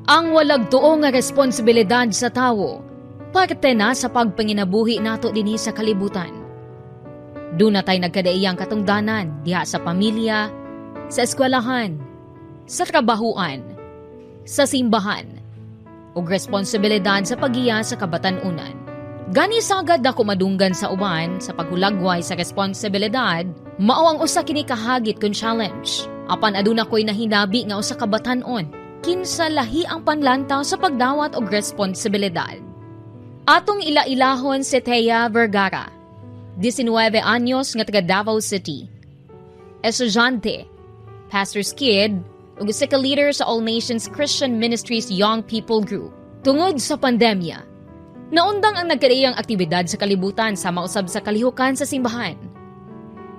Ang walag tuo nga responsibilidad sa tawo, parte na sa pagpanginabuhi nato dinhi sa kalibutan. Doon na tayo nagkadaiyang katungdanan diha sa pamilya, sa eskwelahan, sa trabahuan, sa simbahan, ug responsibilidad sa pagiya sa kabatanunan. Gani sagad ako madunggan sa uban sa paghulagway sa responsibilidad, mao ang usa kini kahagit kun challenge. Apan aduna ko'y nahinabi nga usa ka batan-on, kinsa lahi ang panlantaw sa pagdawat og responsibilidad. Atong ila-ilahon si Thea Vergara, 19 anyos nga taga Davao City. Estudyante, pastor's kid, ug usa ka leader sa All Nations Christian Ministries Young People Group. Tungod sa pandemya, naundang ang nagkadaiyang aktibidad sa kalibutan sa mausab sa kalihukan sa simbahan.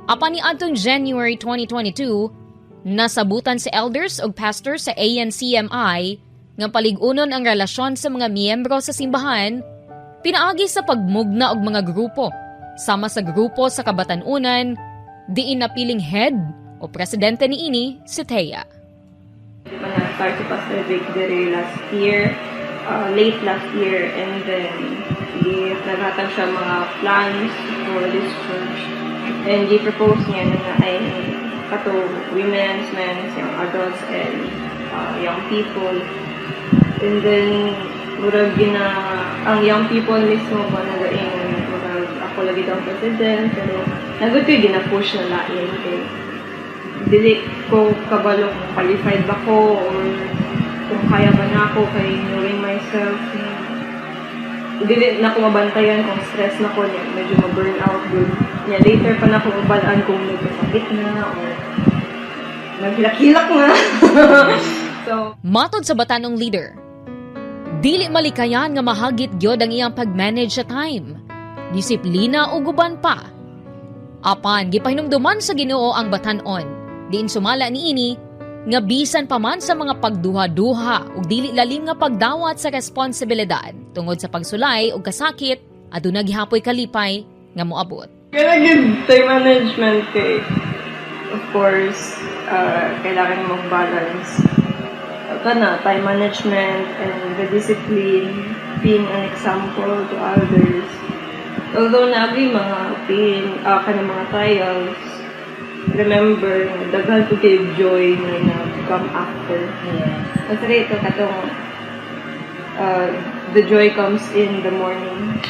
Apan ni adtong January 2022, nasabutan si elders ug pastors sa ANCMI nga paligunon ang relasyon sa mga miyembro sa simbahan, pinaagi sa pagmugna og mga grupo, sama sa grupo sa kabatanunan, diin napiling head o presidente niini si Thea. Start si Pastor Vic Dere late last year, and then naghatag siya mga plans for this church, and i-propose niya na ay kato women's, men's, young adults, and young people. And then murag ang young people mismo pa nagaing murag ako lagi daw president, pero nagod ko gina-push na lain kay dili ko kabalo kung qualified ba ko or kung kaya ba na ako kay knowing myself. Dili na ko mabantayan kung stress na ko niya, medyo ma-burn out good. Yeah, later pa na ko mabalaan kung nagkasakit na or naghilak-hilak na. So, matod sa batanong leader, dili malikayan nga mahagit gyud ang iyang pag-manage sa time, disiplina o guban pa. Apan gipahinumduman sa Ginoo ang batan-on, diin sumala niini nga bisan pa man sa mga pagduha-duha ug dili lalim nga pagdawat sa responsibilidad tungod sa pagsulay ug kasakit, aduna gihapoy kalipay nga moabot. kaya good time management kay of course kailangan mong balance time management and the discipline, being an example to others. Although nabi mga pain kanang mga trials, remember, daghan ko kay joy na come after. Kasi ito katong the joy comes in the morning.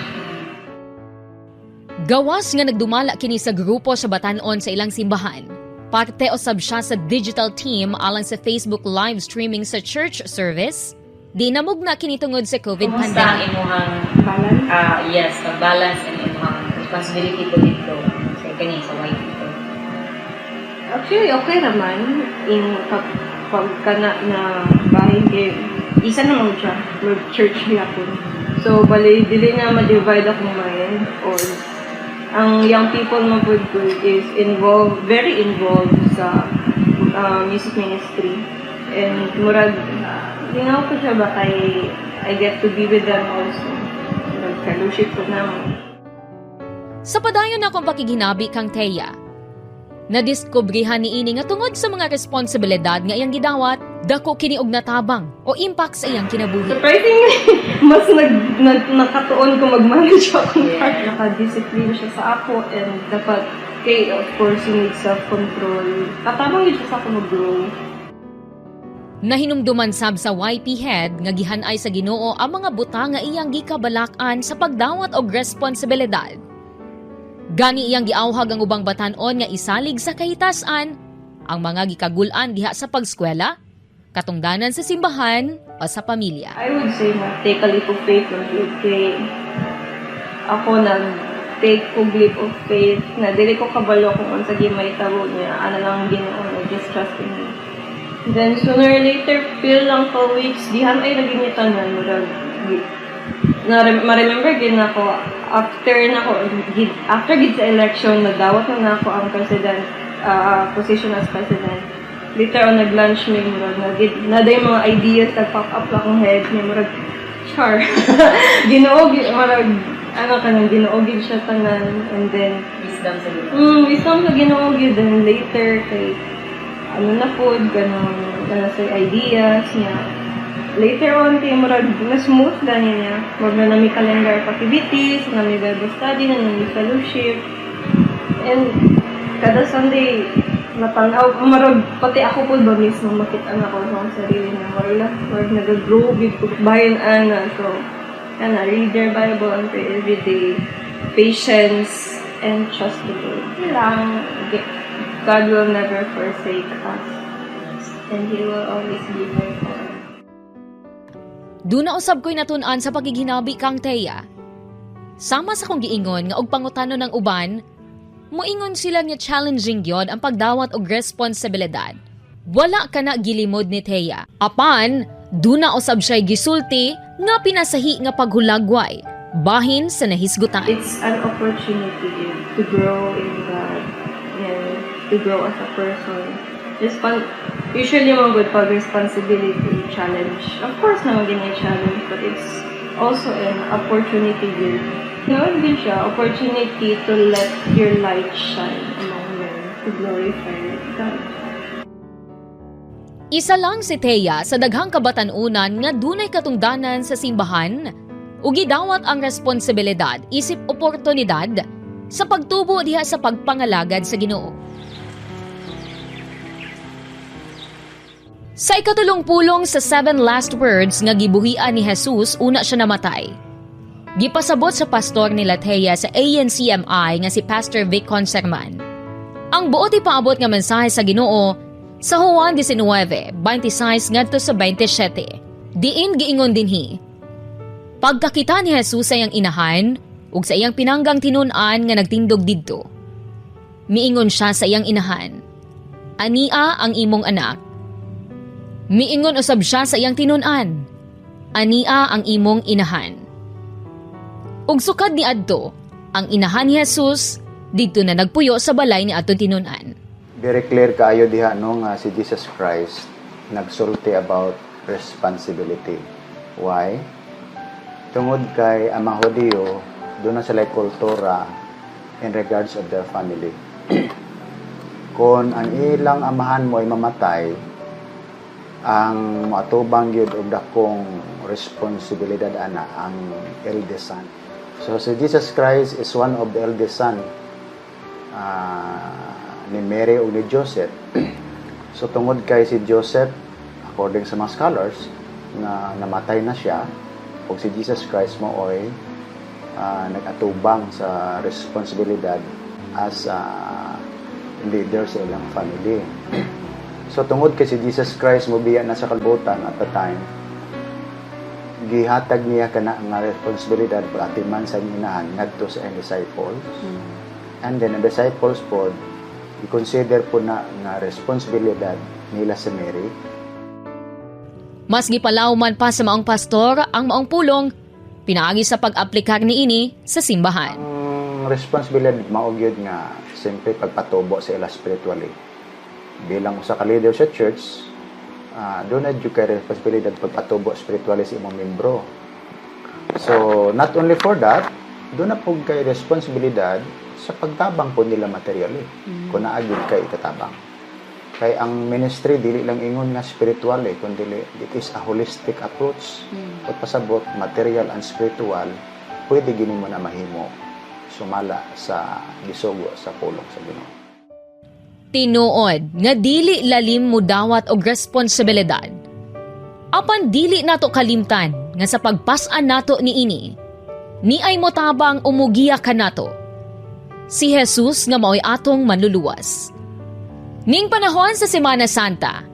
Gawas nga nagdumala kini sa grupo sa batan-on sa ilang simbahan. Parte usab siya sa digital team alang sa Facebook live streaming sa church service. Di namugna kini tungod sa COVID Kumusta pandemic. ang imong Balance? yes, pag-balance and imong responsibility po dito sa kani sa white people? Actually, okay naman. Pagka na bahay kay isa naman siya, church hapon. So, bali, dili na ma-divide akong mind or ang young people mo po is very involved sa music ministry. And murag, lingaw ko siya ba kay I get to be with them also. Nag-fellowship ko naman. Sa padayon akong pakiginabi kang Thea, nadiskubrihan niini nga tungod sa mga responsibilidad nga iyang gidawat, dako kini og natabang o impact sa iyang kinabuhi. Surprisingly, mas nakatuon ko mag-manage ako. Naka-discipline siya sa ako, and dapat, of course, you need self-control. Katabang yun siya sa ako mag-grow. Nahinumduman sab sa YP head nga gihanay sa Ginoo ang mga buta nga iyang gikabalakan sa pagdawat og responsibilidad. Gani iyang giawhag ang ubang batan-on nga isalig sa kahitasan ang mga gikagulan diha sa pagskwela, katungdanan sa simbahan o sa pamilya. I would say na take a leap of faith ng kay ako take ko leap of faith na dili ko kabalo kung unsa may tawag niya, ano lang Ginoo na just trust in me. Then sooner or later, feel lang ka weeks, dihan ay naginitan na murag ma-remember gid na ako after gid sa election nadawat na ako ang president position as president. Later on nag-lunch mi murag na day mga ideas nag-pop up lang akong head ni murag char. Ginoo murag ano kanang Ginoo gid siya tanan, and then Wisdom sa Ginoo. Wisdom sa Ginoo gid, then later kay ano na food ganun sa ideas niya. later on, kay murag na smooth lang niya. Wag na nami calendar of activities, na may Bible study, na nami fellowship. And kada Sunday, matanaw, marag, pati ako po ba mismo makita na ko sa sarili na wag nag-grow with bayan ana. So, read their Bible and pray every day. Patience and trust the Lord. Lang, God will never forsake us. And He will always be there for us. Duna usab ko'y natun-an sa pagighinabi kang Thea. Sama sa kong giingon nga og pangutano ng uban, moingon sila nga challenging gyud ang pagdawat og responsibilidad. Wala ka na gilimod ni Thea. Apan, duna usab siya'y gisulti nga pinasahi nga paghulagway bahin sa nahisgutan. It's an opportunity to grow in God and to grow as a person. Usually, mga good pag responsibility challenge. Of course, naman ganyan challenge, but it's also an opportunity din. Noon din siya, opportunity to let your light shine among men, to glorify God. Isa lang si Thea sa daghang kabatanunan nga dunay katungdanan sa simbahan ug gidawat ang responsibilidad isip oportunidad sa pagtubo diha sa pagpangalagad sa Ginoo. Sa ikatulong pulong sa 7 last words nga gibuhian ni Jesus una siya namatay. Gipasabot sa pastor nila Thea sa ANCMI nga si Pastor Vic Conserman. Ang buot ipaabot nga mensahe sa Ginoo sa Juan 19:26 ngadto sa 27. Diin giingon dinhi. Pagkakita ni Jesus sa iyang inahan ug sa iyang pinanggang tinun-an nga nagtindog didto. Miingon siya sa iyang inahan, "Ania ang imong anak." Miingon usab siya sa iyang tinun-an, "Ania ang imong inahan." Ug sukad ni adto, ang inahan ni Jesus didto na nagpuyo sa balay ni adtong tinun-an. Very clear kaayo diha no nga si Jesus Christ nagsulti about responsibility. Why? Tungod kay ang mga Hudyo, doon na sila kultura in regards of their family. Kung ang ilang amahan mo ay mamatay, ang matubang yun og dakong responsibilidad ana ang eldest son. So si Jesus Christ is one of the eldest son ni Mary o ni Joseph. So tungod kay si Joseph, according sa mga scholars, na namatay na siya, o si Jesus Christ mo ay nag-atubang sa responsibilidad as leader sa ilang family. So tungod kay si Jesus Christ mo biya na sa kalibutan at the time, gihatag niya kana nga responsibilidad pag-atiman sa inahan ngadto sa disciples. And then, ang disciples po, i-consider po na nga responsibilidad nila sa Mary. Mas gipalawman pa sa maong pastor ang maong pulong, pinaagi sa pag-aplikar ni ini sa simbahan. Ang responsibilidad maugyod nga, siyempre pagpatubo sa ila spiritually. Bilang usa ka leader sa church, doon na dyan kay responsibilidad pagpatubo spiritually sa imong membro. So, not only for that, doon na po kay responsibilidad sa pagtabang po nila materially. Kung naagid kay itatabang. Kay ang ministry, dili lang ingon nga spiritual kundi it is a holistic approach. Pagpasabot, material and spiritual, pwede gini mo na mahimo sumala sa gisugo sa pulong sa Ginoo. Tinuod nga dili lalim mo dawat og responsibilidad. Apan dili nato kalimtan nga sa pagpas-an nato niini, ni ay motabang umugiya kanato. Si Jesus nga maoy atong manluluwas. Ning panahon sa Semana Santa,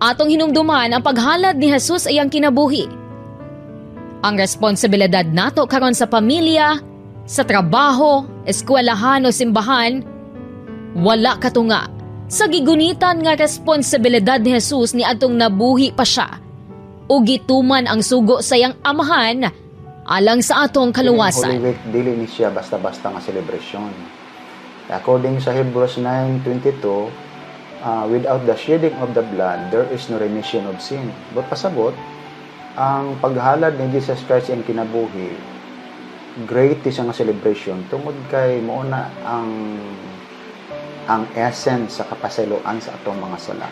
atong hinumduman ang paghalad ni Jesus ayang kinabuhi. Ang responsibilidad nato karon sa pamilya, sa trabaho, eskwelahan o simbahan, wala katunga sa gigunitan nga responsibilidad ni Jesus ni adtong nabuhi pa siya ug gituman ang sugo sa iyang amahan alang sa atong kaluwasan. Holy Week dili ni siya basta-basta nga celebration. According sa Hebrews 9:22, without the shedding of the blood, there is no remission of sin. But pasabot, ang paghalad ni Jesus Christ ang kinabuhi, great is ang celebration tungod kay mouna ang essence sa kapasayloan sa atong mga sala.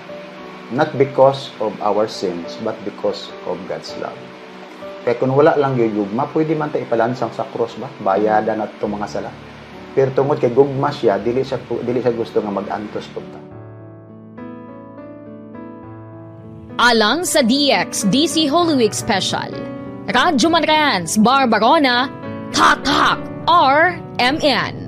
Not because of our sins, but because of God's love. Kaya kung wala lang yung gugma, pwede man tayo ipalansang sa cross ba? Bayadan at itong mga sala. Pero tungod kay gugma siya, dili siya gusto nga mag-antos po ta. Alang sa DX-DC Holy Week Special, Radyo Manrans, Barbarona, Tatak, RMN.